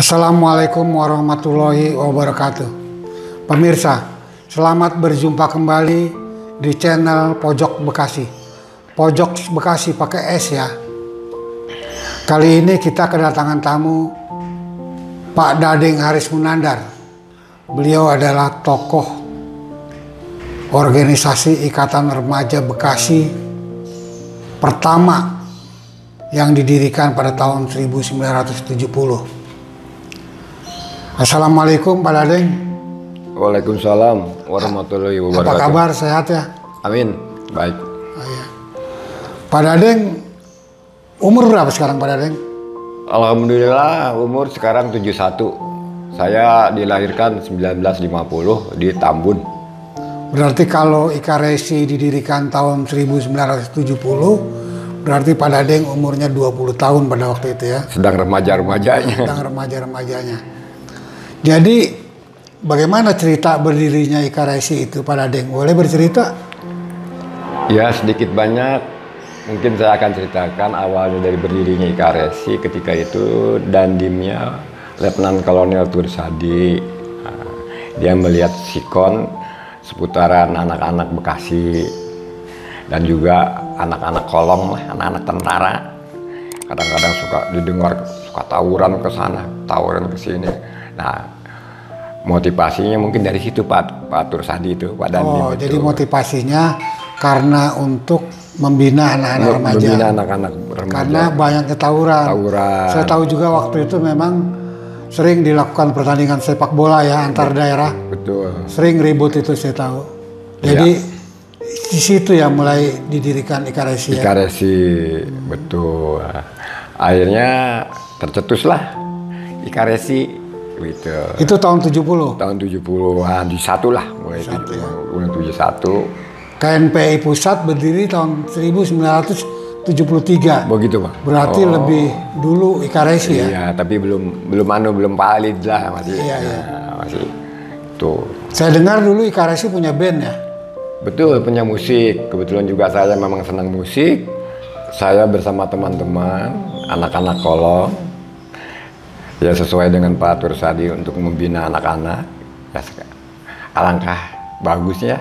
Assalamualaikum warahmatullahi wabarakatuh. Pemirsa, selamat berjumpa kembali di channel Pojok Bekasi. Pojok Bekasi pakai S ya. Kali ini kita kedatangan tamu Pak Dadeng Haris Munandar. Beliau adalah tokoh organisasi Ikatan Remaja Bekasi pertama yang didirikan pada tahun 1970. Assalamualaikum Pak Dadeng. Waalaikumsalam warahmatullahi wabarakatuh. Apa kabar, sehat ya? Amin, baik. Oh, iya. Pak Dadeng, umur berapa sekarang Pak Dadeng? Alhamdulillah umur sekarang 71. Saya dilahirkan 1950 di Tambun. Berarti kalau IKRSI didirikan tahun 1970, berarti Pak Dadeng umurnya 20 tahun pada waktu itu ya? Sedang remaja-remajanya. Sedang remaja-remajanya. Jadi bagaimana cerita berdirinya IKRSI itu Pak Dadeng? Boleh bercerita? Ya sedikit banyak mungkin saya akan ceritakan awalnya dari berdirinya IKRSI ketika itu Dandimnya Letnan Kolonel Tursadi. Dia melihat sikon seputaran anak-anak Bekasi dan juga anak-anak kolong lah, anak-anak tentara. Kadang-kadang suka didengar suka tawuran ke sana, tawuran ke sini. Nah, motivasinya mungkin dari situ Pak Tursadi itu, Pak Dandim. Oh, jadi motivasinya karena untuk membina anak-anak remaja. Membina anak-anak remaja. Karena banyaknya tawuran. Saya tahu juga waktu itu memang sering dilakukan pertandingan sepak bola ya antar daerah. Betul. Sering ribut itu saya tahu. Jadi di situ ya mulai didirikan IKRSI ya. IKRSI, betul. Akhirnya tercetuslah IKRSI. Gitu. Itu tahun 70? Tahun 70-an, di satu lah, mulai 71. KNPI Pusat berdiri tahun 1973. Begitu Pak? Berarti lebih dulu IKRSI ya? Iya, tapi belum valid lah masih. Iya. Masih tuh. Saya dengar dulu IKRSI punya band ya? Betul, punya musik. Kebetulan juga saya memang senang musik. Saya bersama teman-teman, anak-anak kolong. Ya sesuai dengan Pak Tursadi untuk membina anak-anak. Ya, alangkah bagusnya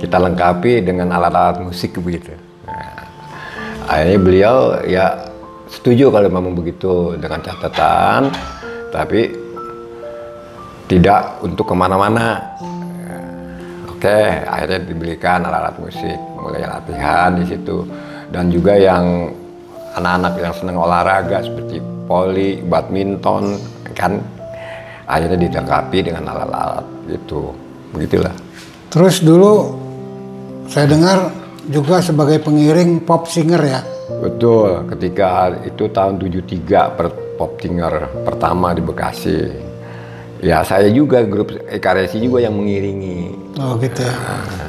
kita lengkapi dengan alat-alat musik begitu. Nah, akhirnya beliau ya setuju kalau memang begitu dengan catatan, tapi tidak untuk kemana-mana. Oke, akhirnya dibelikan alat-alat musik, mulai latihan di situ, dan juga yang anak-anak yang senang olahraga seperti voli, badminton, kan akhirnya dilengkapi dengan alat-alat gitu, begitulah. Terus dulu saya dengar juga sebagai pengiring pop singer ya? Betul, ketika itu tahun 73 pop singer pertama di Bekasi. Ya saya juga grup IKRSI juga yang mengiringi. Oh gitu ya.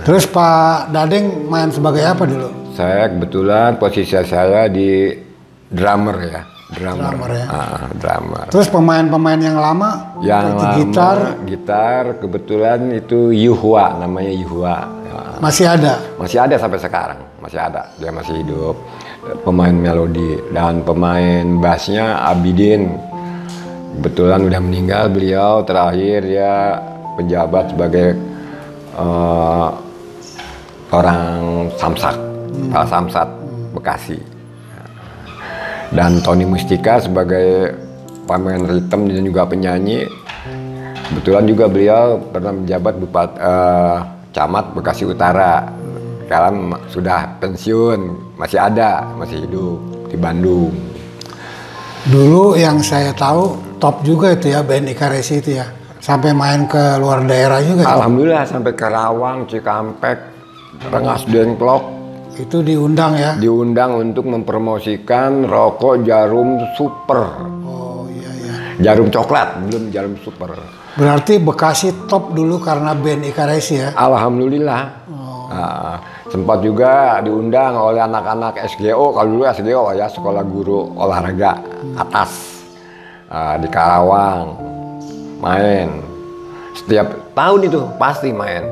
Terus Pak Dadeng main sebagai apa dulu? Saya kebetulan posisi saya di drummer ya. Drummer ya. Drummer. Terus pemain-pemain yang lama? Yang lama, gitar kebetulan itu Yuhua, namanya Yuhua. Masih ada? Masih ada sampai sekarang, masih ada. Dia masih hidup. Pemain melodi dan pemain bassnya Abidin. Kebetulan udah meninggal beliau, terakhir dia penjabat sebagai orang Samsat, Pak Samsat Bekasi. Dan Tony Mustika sebagai pemain ritme dan juga penyanyi. Kebetulan juga beliau pernah menjabat camat Bekasi Utara. Sekarang sudah pensiun, masih ada, masih hidup di Bandung. Dulu yang saya tahu top juga itu ya band IKRSI itu ya. Sampai main ke luar daerah juga. Alhamdulillah sampai ke Rawang, Cikampek, Rengas Dengklok. Itu diundang ya? Diundang untuk mempromosikan rokok Jarum Super. Oh iya. Jarum coklat, belum Jarum Super. Berarti Bekasi top dulu karena band IKRSI ya? Alhamdulillah. Sempat juga diundang oleh anak-anak SGO, kalau dulu SGO ya, Sekolah Guru Olahraga Atas. Di Karawang, main. Setiap tahun itu pasti main.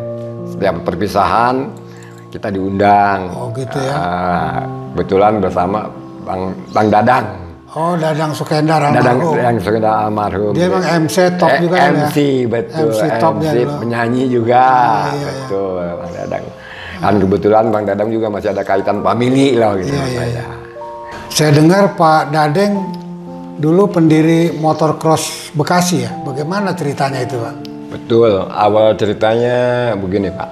Setiap perpisahan kita diundang. Oh gitu ya. Kebetulan bersama Bang Dadang. Oh, Dadang Sukendar Dadang almarhum. yang sudah almarhum. Dia emang MC top juga kan ya? MC, betul. MC top dia dulu. Penyanyi juga, Iya. betul, Bang Dadang. Dan kebetulan Bang Dadang juga masih ada kaitan famili lah gitu. Iya. Saya dengar Pak Dadeng dulu pendiri motor cross Bekasi ya. Bagaimana ceritanya itu, Pak? Betul, awal ceritanya begini Pak.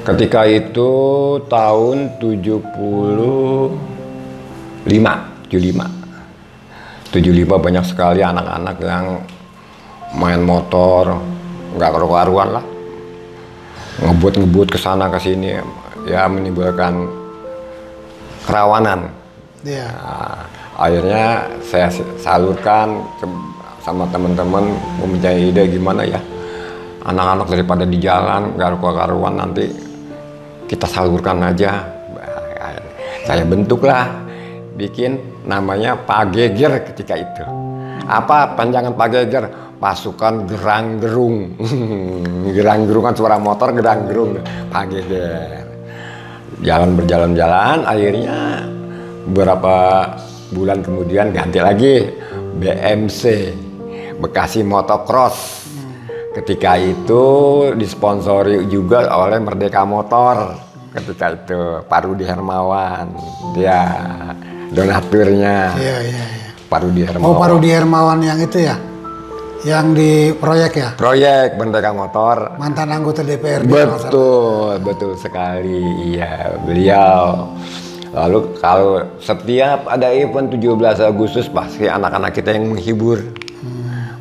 Ketika itu tahun 75 banyak sekali anak-anak yang main motor nggak karu-karuan lah, ngebut kesana kesini, ya menimbulkan kerawanan. Iya. Nah, akhirnya saya salurkan sama teman-teman, mempunyai ide gimana ya anak-anak daripada di jalan nggak karu-karuan, nanti kita salurkan aja. Saya bentuklah, bikin namanya Pak Geger ketika itu. Apa panjangan Pak Geger? Pasukan Gerang Gerung. Gerang Gerung kan suara motor, Gerang Gerung. Pak Geger. Berjalan, akhirnya beberapa bulan kemudian ganti lagi BMC, Bekasi Motocross. Ketika itu disponsori juga oleh Merdeka Motor. Ketika itu Pak Rudi Hermawan, dia donaturnya. Iya. Pak Rudi Hermawan. Oh, Pak Rudi Hermawan yang itu ya? Yang di proyek ya? Proyek Merdeka Motor. Mantan anggota DPRD. Betul sekali. Iya, beliau. Lalu kalau setiap ada event 17 Agustus pasti anak-anak kita yang menghibur.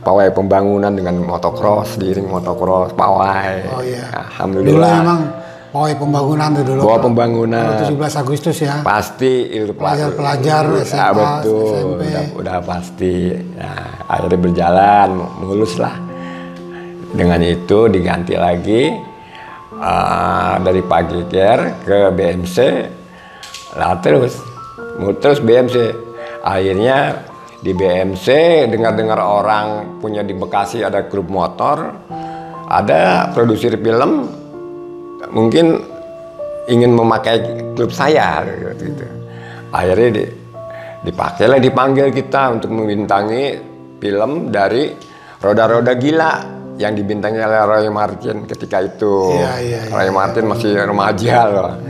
Pawai pembangunan dengan motocross, diiring motocross, pawai. Oh iya. Alhamdulillah. Dulu emang pawai pembangunan tuh dulu. Pawai pembangunan. 17 Agustus ya. Pasti itu Pelajar-pelajar SMA, betul, SMP. Udah pasti. Nah, akhirnya berjalan mulus lah. Dengan itu diganti lagi dari Pak Geger ke BMC. Lah terus BMC. Akhirnya di BMC dengar-dengar orang punya di Bekasi ada grup motor, ada produser film mungkin ingin memakai klub saya gitu. Akhirnya dipanggil kita untuk membintangi film dari Roda-Roda Gila yang dibintangi oleh Roy Martin ketika itu. Iya. Roy Martin masih remaja loh.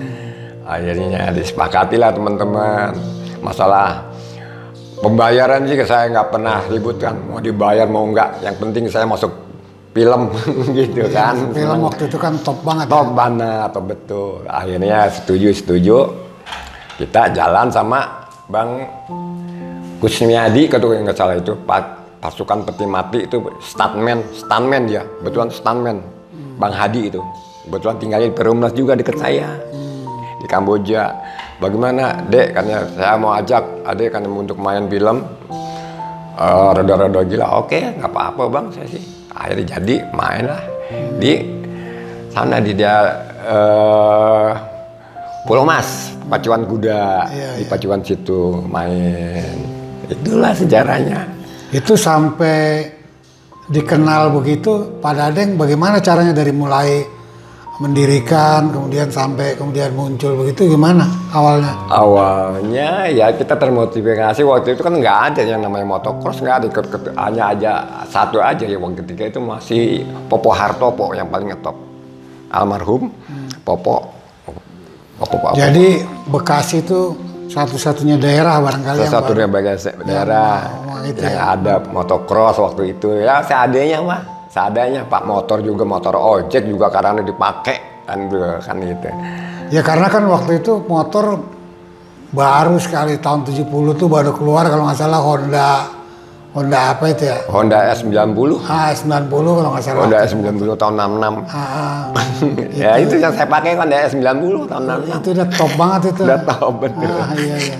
Akhirnya disepakati lah teman-teman. Masalah pembayaran sih saya nggak pernah ributkan, mau dibayar mau nggak, yang penting saya masuk film gitu kan. Film waktu itu kan top banget. Top banget, betul. Akhirnya setuju. Kita jalan sama Bang Kusmiadi, kalau nggak salah itu pasukan peti mati itu stuntman dia, betulan stuntman. Bang Hadi itu, betulan tinggalnya di Perumnas juga deket saya. Di Kamboja. Bagaimana Dek, karena saya mau ajak Adek kan untuk main film Roda-Roda Gila. Oke, nggak apa-apa Bang, saya sih. Akhirnya jadi main lah di sana di Pulau Mas, pacuan kuda. Di pacuan situ main. Itulah sejarahnya. Itu sampai dikenal begitu Pak Dadeng, bagaimana caranya dari mulai mendirikan kemudian sampai kemudian muncul begitu, gimana awalnya? Awalnya ya kita termotivasi, waktu itu kan nggak ada yang namanya motocross, nggak ada, hanya aja satu aja ya waktu ketika itu masih Popo Hartopo yang paling ngetop, almarhum Popo. Jadi Bekasi itu satu-satunya daerah barangkali satu-satunya daerah yang ada motocross waktu itu ya, seadanya Pak. Motor juga, motor ojek juga karena dipakai kan gitu. Ya karena kan waktu itu motor baru sekali tahun 70 tuh baru keluar kalau nggak salah Honda apa itu ya? Honda S90. S90 kalau nggak salah. Honda S90 tahun 66. Ya itu yang saya pakai Honda S90 tahun 66. Itu udah top banget itu. Udah top betul. Iya.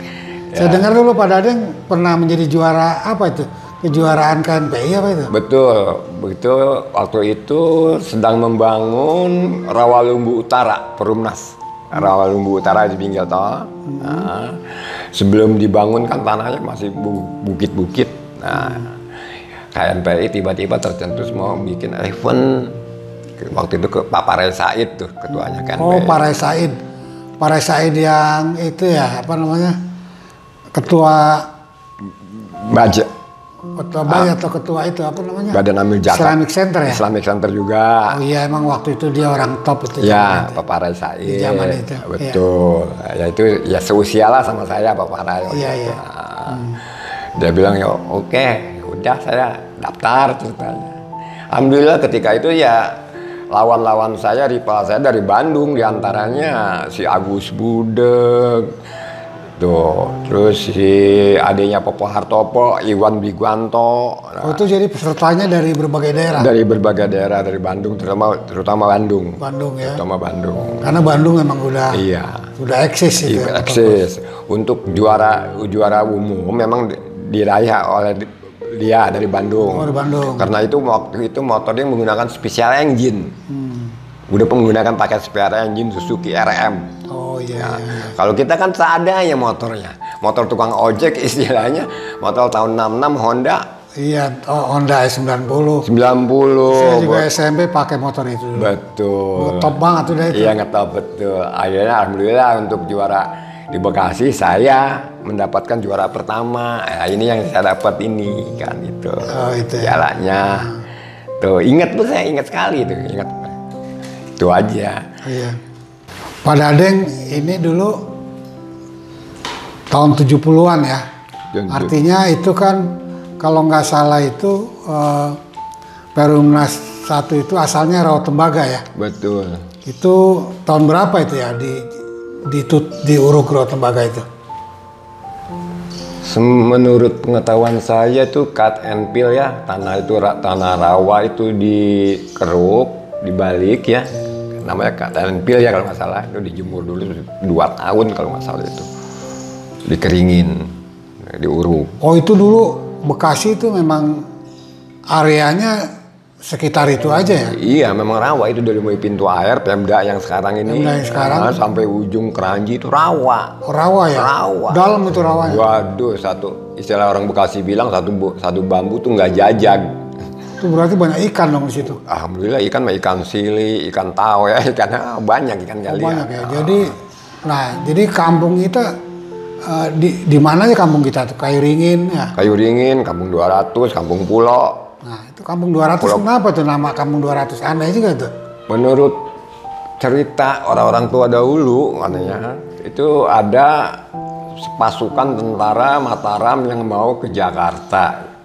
Saya dengar dulu Pak Dadeng pernah menjadi juara apa itu? Kejuaraan KNPI apa itu? Betul. Waktu itu sedang membangun Rawalumbu Utara, Perumnas. Rawalumbu Utara di pinggir tol. Nah, sebelum dibangun kan tanahnya masih bukit-bukit. Nah, KNPI tiba-tiba tercetus mau bikin event. Waktu itu ke Pak Parai Said tuh ketuanya KNPI. Oh, Parai Said yang itu ya, apa namanya? ketua Baja. atau ketua itu apa namanya? Badan Amil Zakat. Islamic Center ya? Islamic Center juga. Oh iya, emang waktu itu dia orang top itu. Ya, Bapak Rai Said. Di zaman itu. Betul. Ya itu ya seusia lah sama saya Bapak Rai. Iya, iya. Dia bilang ya oke, udah saya daftar ceritanya. Alhamdulillah ketika itu ya lawan-lawan saya, rival saya dari Bandung, diantaranya si Agus Budeg, tuh, terus si adiknya Popo Hartopo, Iwan Bigwanto. Oh itu jadi pesertanya dari berbagai daerah? Dari berbagai daerah, dari Bandung, terutama Bandung. Bandung ya? Terutama Bandung. Karena Bandung memang udah eksis itu ya? Eksis. Untuk juara umum memang diraih oleh dia dari Bandung. Oh, dari Bandung. Karena itu waktu itu motornya menggunakan special engine. Udah menggunakan pakai special engine Suzuki RM. Oh iya. Nah, kalau kita kan seadanya motornya. Motor tukang ojek istilahnya, motor tahun 66 Honda. Iya, Honda S90. 90. Saya juga SMP pakai motor itu dulu. Betul. Ngetop banget udah itu. Iya ngetop betul. Akhirnya alhamdulillah untuk juara di Bekasi saya mendapatkan juara pertama. Ya, ini yang saya dapat ini kan itu. Oh itu ya. Jalannya. Tuh ingat tuh, saya ingat sekali tuh, ingat. Itu aja. Iya. Pak Dadeng ini dulu tahun 70-an ya. Artinya itu kan kalau nggak salah itu Perumnas 1 itu asalnya Rawatembaga ya. Betul. Itu tahun berapa itu ya di Uruk Rawatembaga itu? Menurut pengetahuan saya itu cut and fill ya, tanah rawa itu dikeruk, dibalik ya, namanya cut and fill ya kalau nggak salah, itu dijemur dulu 2 tahun kalau nggak salah itu, dikeringin, diuruk. Oh itu dulu Bekasi itu memang areanya sekitar itu aja ya? Iya, memang rawa itu dari mulai pintu air Pemda yang sekarang ini sampai ujung Keranji itu rawa. Oh, rawa ya? Rawa. Dalam itu rawanya? Waduh, istilah orang Bekasi bilang satu bambu tuh nggak jajag. Itu berarti banyak ikan dong di situ? Alhamdulillah ikan sili, ikan tao ya, ikannya banyak ikan kali. Banyak ya. Jadi kampung kita di mana ya kampung kita tuh? Kayu Ringin ya? Kayu Ringin, Kampung 200, Kampung Pulo. Nah itu Kampung 200 kenapa tuh nama Kampung 200? Aneh juga tuh. Menurut cerita orang-orang tua dahulu katanya itu ada pasukan tentara Mataram yang mau ke Jakarta.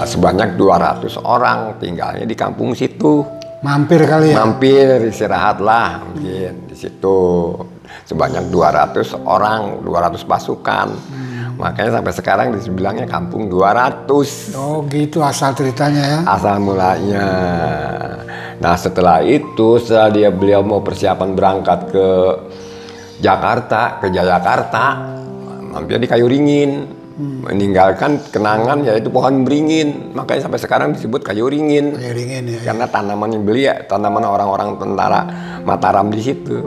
Sebanyak 200 orang tinggalnya di kampung situ. Mampir kali ya? Mampir, istirahatlah mungkin di situ. Sebanyak 200 orang, 200 pasukan. Makanya sampai sekarang dibilangnya Kampung 200. Oh gitu asal ceritanya ya? Asal mulanya. Nah setelah beliau mau persiapan berangkat ke Jakarta, ke Jayakarta, mampir di Kayu Ringin. Meninggalkan kenangan yaitu pohon beringin. Makanya sampai sekarang disebut Kayu Ringin. Kayu Ringin ya. Karena tanaman yang beli ya, tanaman orang-orang tentara Mataram di situ.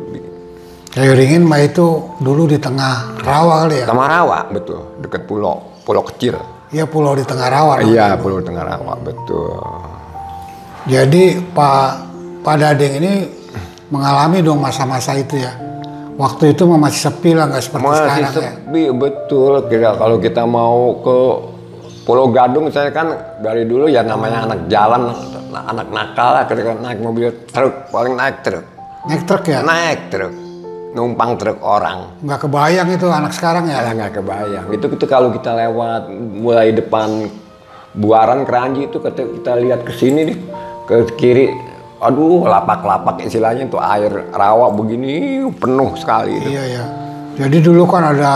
Kayu Ringin mah itu dulu di tengah rawa kali ya? Tengah rawa, betul. Dekat pulau kecil. Iya pulau di tengah rawa. Iya pulau tengah rawa, betul. Jadi Pak Dadeng ini mengalami dong masa-masa itu ya? Waktu itu masih sepi lah, nggak seperti sekarang ya? Masih sepi, betul. Kalau kita mau ke Pulau Gadung, saya kan dari dulu ya namanya anak jalan, anak nakal lah. Ketika naik mobil truk, paling naik truk. Naik truk ya? Naik truk. Numpang truk orang. Nggak kebayang itu anak sekarang ya? Nggak kebayang. Itu kalau kita lewat mulai depan Buaran Keranji itu kita lihat ke sini nih, ke kiri, aduh lapak-lapak istilahnya itu air rawa begini penuh sekali. Iya ya. Jadi dulu kan ada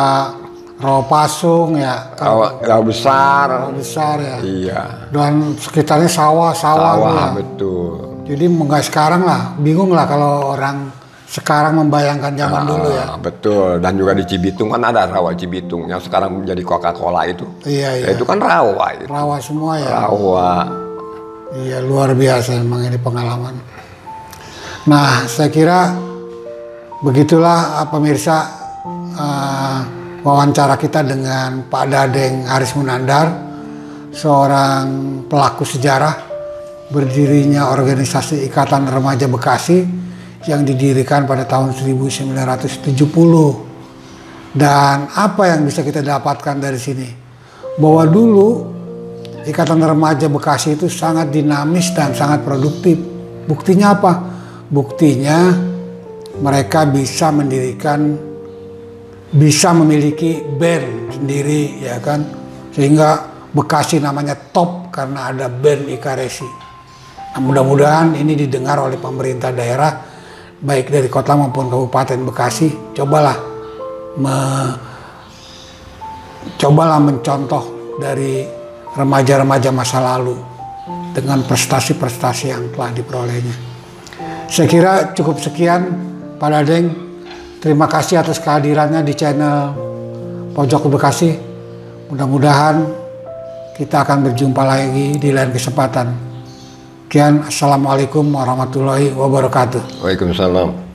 rawa Pasung ya. Rawa besar. Rawa besar ya. Iya. Dan sekitarnya sawah ya. Ya. Betul. Jadi nggak sekarang lah, bingung lah kalau orang sekarang membayangkan zaman dulu ya. Betul, dan juga di Cibitung kan ada rawa Cibitung yang sekarang menjadi Coca-Cola itu. Iya, iya. Itu kan rawa itu. Rawa semua ya. Rawa. Iya, luar biasa memang ini pengalaman. Nah, saya kira begitulah pemirsa wawancara kita dengan Pak Dadeng Haris Munandar, seorang pelaku sejarah berdirinya organisasi Ikatan Remaja Bekasi yang didirikan pada tahun 1970. Dan apa yang bisa kita dapatkan dari sini? Bahwa dulu Ikatan Remaja Bekasi itu sangat dinamis dan sangat produktif. Buktinya apa? Buktinya mereka bisa mendirikan, bisa memiliki band sendiri, ya kan? Sehingga Bekasi namanya top karena ada band Ika Resi. Nah, mudah-mudahan ini didengar oleh pemerintah daerah, baik dari kota maupun Kabupaten Bekasi. Cobalah mencontoh dari remaja-remaja masa lalu dengan prestasi-prestasi yang telah diperolehnya. Saya kira cukup sekian Pak Dadeng. Terima kasih atas kehadirannya di channel Pojok Bekasi. Mudah-mudahan kita akan berjumpa lagi di lain kesempatan. Sekian, assalamualaikum warahmatullahi wabarakatuh. Waalaikumsalam.